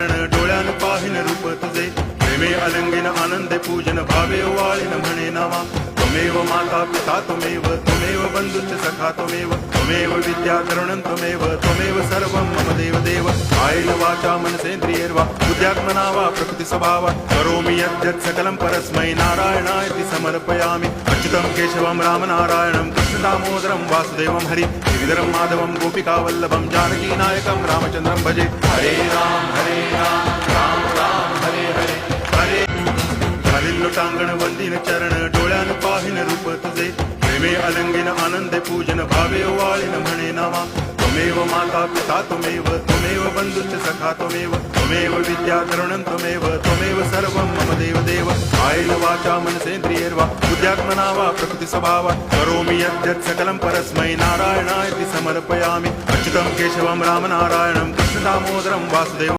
डोळ्यान पाहिन रूप तुझे प्रेमे अलंगिन आनंदे पूजन भावे वाळीन म्हणे नामा त्वमेव माता पिता त्वमेव बंधुश्च सखा त्वमेव विद्या तरुणं त्वमेव सर्वं मम देव कायेन वाचा मनसेन्द्रियैर्वा बुद्ध्यात्मना वा प्रकृति स्वभावा करोमि यद्यत् सकलं परस्मै नारायणायति समर्पयामि अच्युतं केशवं रामनारायणं कृष्णदामोदरं वासुदेवं हरि गिरिधरं माधवं गोपिकावल्लभं जानकीनायकं रामचन्द्रं भजे हरे राम राम राम हरे हरे हरे खालील टांगण वंदिन चरण डोळ्यान पाहिन रूप तुझे प्रेमे अलंगिन आनंदे पूजन भावे वाळीन म्हणे नामा त्वमेव माता पिता त्वमेव बंधुश्च सखा त्वमेव विद्या तरुणं त्वमेव सर्वं मम देव कायेन वाचा मनसेन्द्रियैर्वा बुद्ध्यात्मना वा प्रकृति स्वभावा करोमि यद्यत् सकलं परस्मै नारायणायति समर्पयामि अच्युतं केशवं रामनारायणं कृष्णदामोदरं वासुदेवं